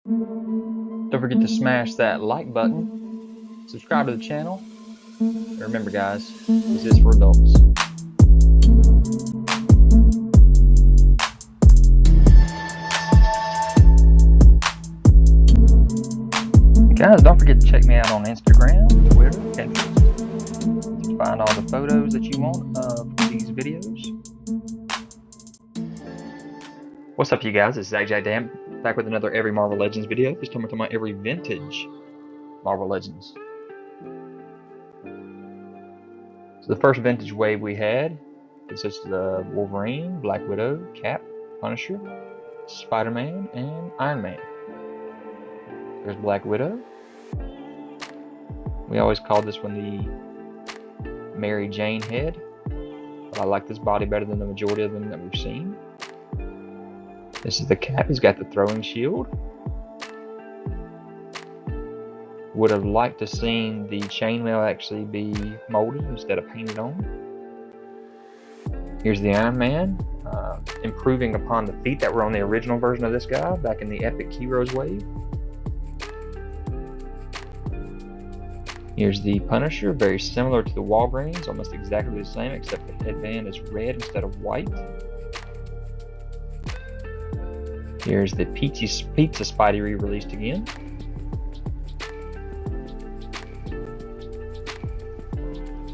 Don't forget to smash that like button, subscribe to the channel, and remember guys, this is for adults. Guys, don't forget to check me out on Instagram, Twitter, Pinterest to find all the photos that you want of these videos. What's up you guys, it's Zach Dam back with another Every Marvel Legends video. This time we're talking about every vintage Marvel Legends. So the first vintage wave we had consisted of Wolverine, Black Widow, Cap, Punisher, Spider-Man, and Iron Man. There's Black Widow. We always called this one the Mary Jane head, but I like this body better than the majority of them that we've seen. This is the Cap. He's got the throwing shield. Would have liked to seen the chainmail actually be molded instead of painted on. Here's the Iron Man, improving upon the feet that were on the original version of this guy back in the Epic Heroes wave. Here's the Punisher, very similar to the Walgreens, almost exactly the same, except the headband is red instead of white. Here's the Pizza Spidey re-released again.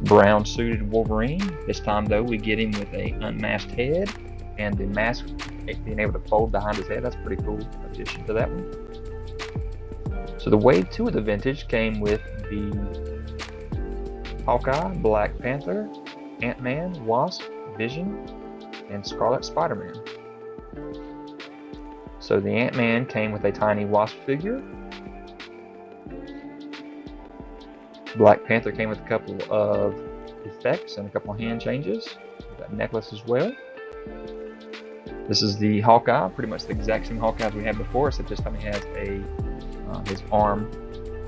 Brown suited Wolverine. This time though we get him with a unmasked head and the mask being able to fold behind his head. That's a pretty cool addition to that one. So the wave 2 of the vintage came with the Hawkeye, Black Panther, Ant-Man, Wasp, Vision, and Scarlet Spider-Man. So the Ant-Man came with a tiny Wasp figure. Black Panther came with a couple of effects and a couple of hand changes. Got a necklace as well. This is the Hawkeye, pretty much the exact same Hawkeye as we had before, except this time he has his arm,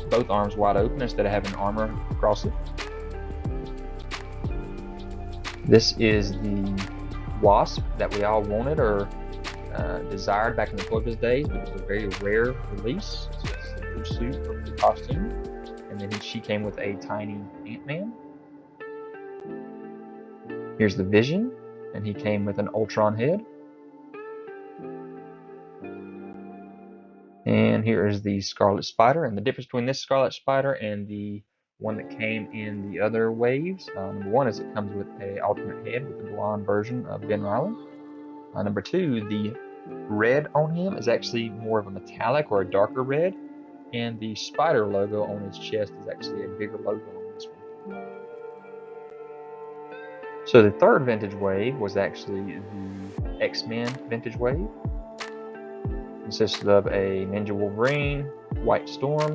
both arms wide open instead of having armor across it. This is the Wasp that we all wanted or desired back in the Clovis days, but it was a very rare release. So it's the blue suit or the costume, and then she came with a tiny Ant-Man. Here's the Vision, and he came with an Ultron head. And here is the Scarlet Spider, and the difference between this Scarlet Spider and the one that came in the other waves, number one is it comes with an alternate head with the blonde version of Ben Reilly. Number two, the red on him is actually more of a metallic or a darker red, and the spider logo on his chest is actually a bigger logo on this one. So the third vintage wave was actually the X-Men vintage wave. Consisted of a Ninja Wolverine, White Storm,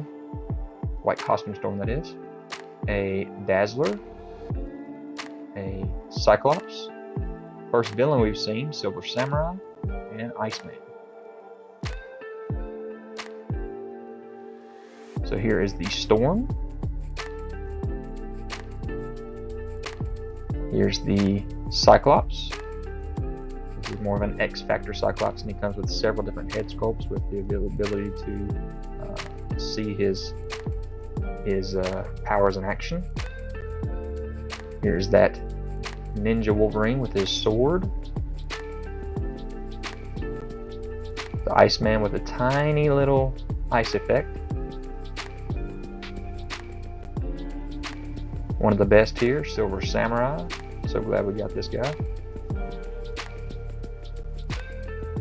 White Costume Storm that is, a Dazzler, a Cyclops, first villain we've seen, Silver Samurai, and Iceman. So here is the Storm. Here's the Cyclops. This is more of an X-Factor Cyclops, and he comes with several different head sculpts with the ability to see his powers in action. Here's that Ninja Wolverine with his sword. The Iceman with a tiny little ice effect. One of the best here, Silver Samurai. So glad we got this guy.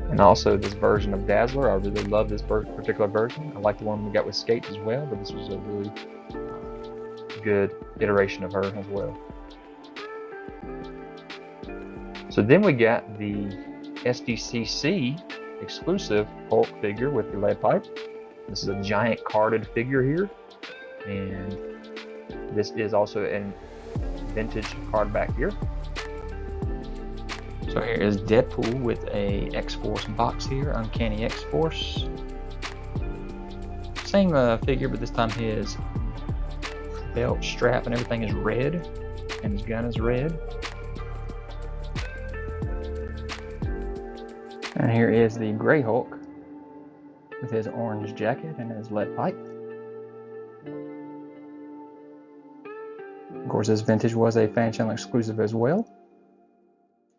And also this version of Dazzler. I really love this particular version. I like the one we got with Skates as well, but this was a really good iteration of her as well. So then we got the SDCC exclusive Hulk figure with the lead pipe. This is a giant carded figure here, and this is also a vintage card back here. So here is Deadpool with a X-Force box here, Uncanny X-Force. Same figure, but this time his belt strap and everything is red, and his gun is red. And here is the Grey Hulk. The with his orange jacket and his lead pipe. Of course, this vintage was a fan channel exclusive as well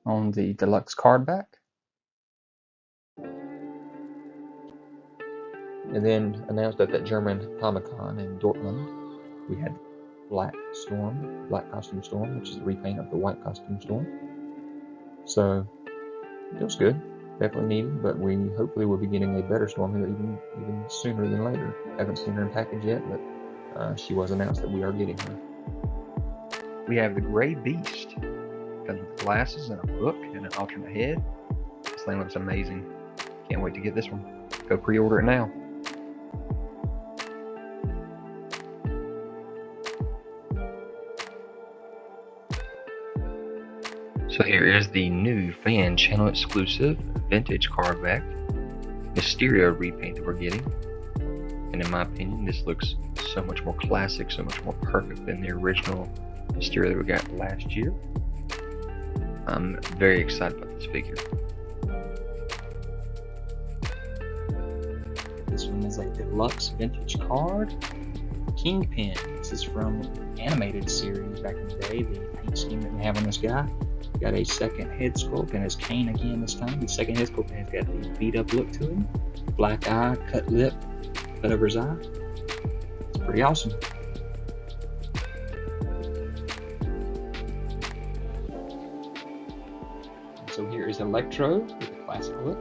on the deluxe card back. And then announced at that German Comic-Con in Dortmund, we had Black Costume Storm, which is the repaint of the White Costume Storm. So it was good, definitely needed, but we hopefully will be getting a better Storm here even sooner than later. Haven't seen her in package yet, but she was announced that we are getting her. We have the Gray Beast, comes with glasses and a book and an alternate head. This thing looks amazing. Can't wait to get this one. Go pre-order it now. So here is the new fan channel exclusive vintage card back Mysterio repaint that we're getting. And in my opinion, this looks so much more classic, so much more perfect than the original Mysterio that we got last year. I'm very excited about this figure. This one is a deluxe vintage card. Kingpin. This is from the animated series back in the day, the paint scheme that we have on this guy. Got a second head sculpt and his cane again this time. The second head sculpt has got the beat up look to him. Black eye, cut lip, cut over his eye. It's pretty awesome. So here is Electro with a classic look.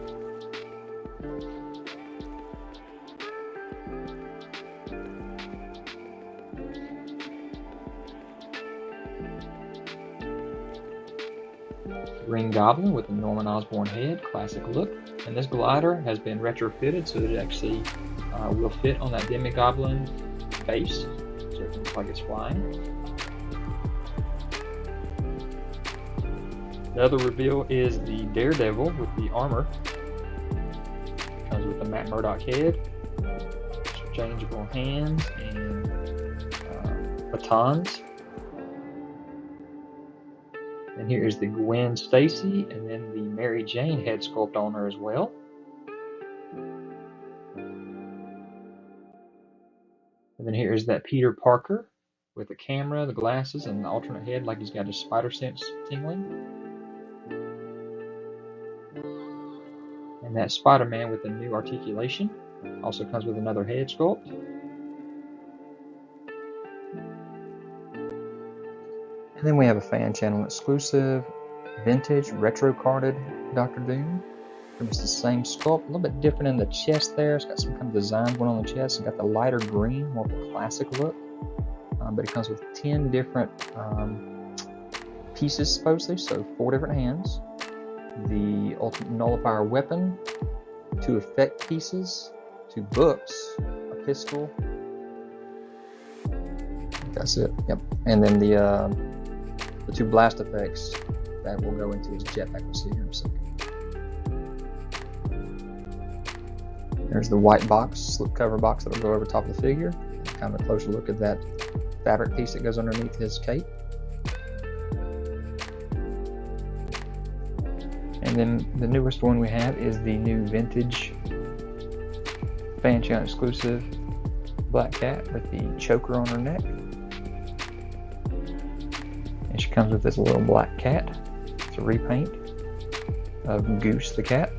Green Goblin with a Norman Osborn head, classic look. And this glider has been retrofitted so that it actually will fit on that Demi-Goblin base, so it looks like it's flying. The other reveal is the Daredevil with the armor. It comes with the Matt Murdock head, changeable hands, and batons. And here is the Gwen Stacy, and then the Mary Jane head sculpt on her as well. And then here is that Peter Parker with the camera, the glasses, and the alternate head, like he's got his spider sense tingling. And that Spider-Man with the new articulation also comes with another head sculpt. And then we have a fan channel exclusive vintage retro carded Dr. Doom. It's the same sculpt, a little bit different in the chest there. It's got some kind of design going on the chest. It's got the lighter green, more of a classic look. But it comes with 10 different pieces supposedly, so 4 different hands. The ultimate nullifier weapon, 2 effect pieces, 2 books, a pistol. That's it. Yep. And then the 2 blast effects that will go into his jetpack. We'll see here in a second. There's the white box, slipcover box that will go over top of the figure. Kind of a closer look at that fabric piece that goes underneath his cape. And then the newest one we have is the new vintage fan channel exclusive Black Cat with the choker on her neck. And she comes with this little black cat. It's a repaint of Goose the cat.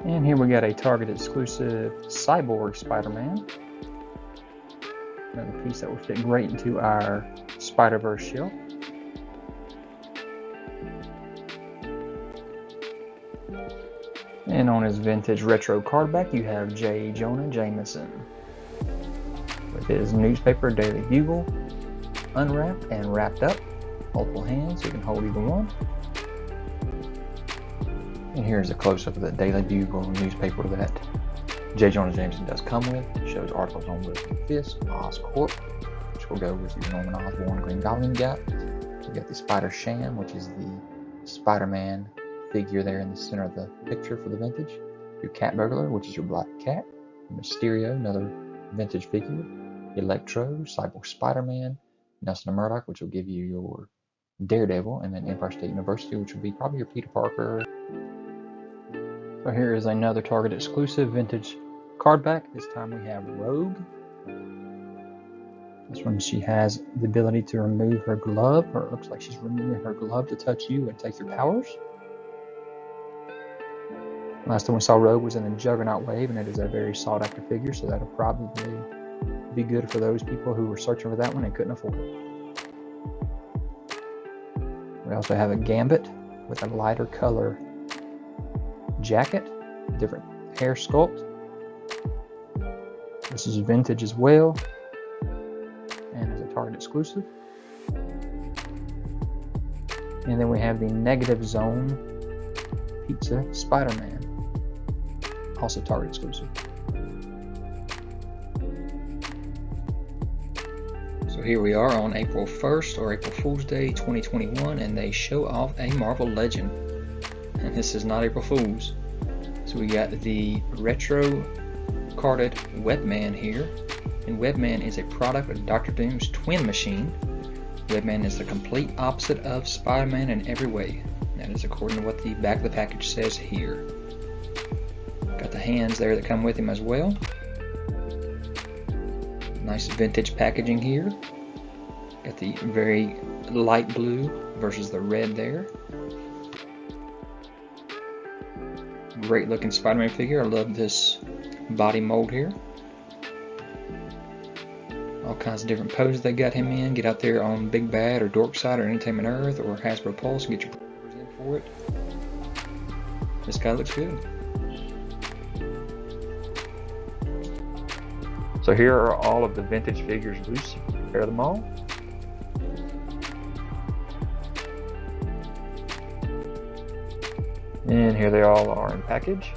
And here we got a Target exclusive Cyborg Spider-Man. Another piece that will fit great into our Spider-Verse shelf. And on his vintage retro card back, you have Jonah Jameson with his newspaper Daily Bugle, unwrapped and wrapped up, multiple hands so you can hold either one. And here's a close-up of the Daily Bugle newspaper that J. Jonah Jameson does come with. It shows articles on Wilson Fisk, Oscorp, which will go with your Norman Osborn Green Goblin got. You got the Spider Sham, which is the Spider-Man figure there in the center of the picture for the vintage. Your Cat Burglar, which is your Black Cat. Mysterio, another vintage figure. Electro, Cyborg Spider-Man. Nelson and Murdoch, which will give you your Daredevil, and then Empire State University, which would be probably your Peter Parker. So here is another Target exclusive vintage card back. This time we have Rogue. This one, she has the ability to remove her glove, or it looks like she's removing her glove to touch you and take your powers. Last time we saw Rogue was in the Juggernaut wave, and it is a very sought after figure, so that'll probably be good for those people who were searching for that one and couldn't afford it. We also have a Gambit with a lighter color jacket, different hair sculpt. This is vintage as well, and is a Target exclusive. And then we have the Negative Zone Pizza Spider-Man, also Target exclusive. So here we are on April 1st, or April Fool's Day 2021, and they show off a Marvel Legend. And this is not April Fool's. So we got the retro carded Webman here. And Webman is a product of Dr. Doom's twin machine. Webman is the complete opposite of Spider-Man in every way. That is according to what the back of the package says here. Got the hands there that come with him as well. Nice vintage packaging here. Got the very light blue versus the red there. Great looking Spider-Man figure. I love this body mold here. All kinds of different poses they got him in. Get out there on Big Bad or Dork Side or Entertainment Earth or Hasbro Pulse and get your powers in for it. This guy looks good. So here are all of the vintage figures loose. You can compare them all. And here they all are in package.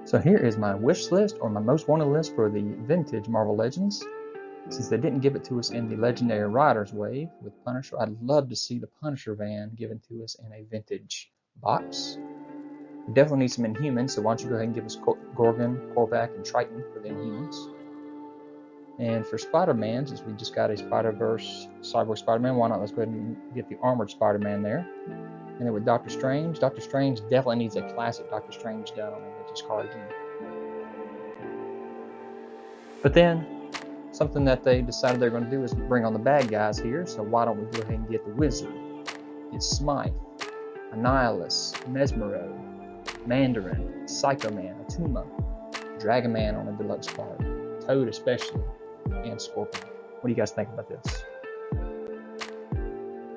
So here is my wish list, or my most wanted list for the vintage Marvel Legends. Since they didn't give it to us in the Legendary Riders wave with Punisher, I'd love to see the Punisher van given to us in a vintage box. We definitely need some Inhumans, so why don't you go ahead and give us Gorgon, Korvac, and Triton for the Inhumans. And for Spider-Man, since we just got a Spider-Verse Cyborg Spider-Man, why not let's go ahead and get the Armored Spider-Man there. And then with Doctor Strange definitely needs a classic Doctor Strange done on a vintage card again. But then, something that they decided they're going to do is bring on the bad guys here, so why don't we go ahead and get the Wizard, get Smythe, Annihilus, Mesmero, Mandarin, Psycho Man, Atuma, Dragon Man on a deluxe card, Toad especially, and Scorpion. What do you guys think about this?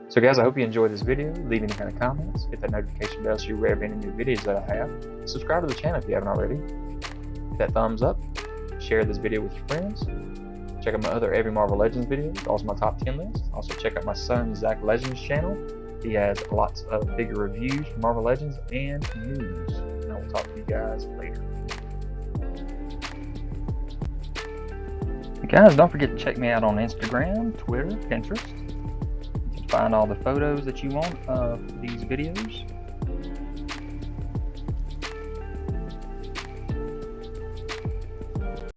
So guys, I hope you enjoyed this video. Leave any kind of comments, hit that notification bell so you're aware of any new videos that I have. Subscribe to the channel if you haven't already. Hit that thumbs up, share this video with your friends. Check out my other Every Marvel Legends videos, also my top 10 list. Also check out my son Zach Legends channel. He has lots of figure reviews for Marvel Legends and news. And I will talk to you guys later. Guys, don't forget to check me out on Instagram, Twitter, Pinterest. You can find all the photos that you want of these videos.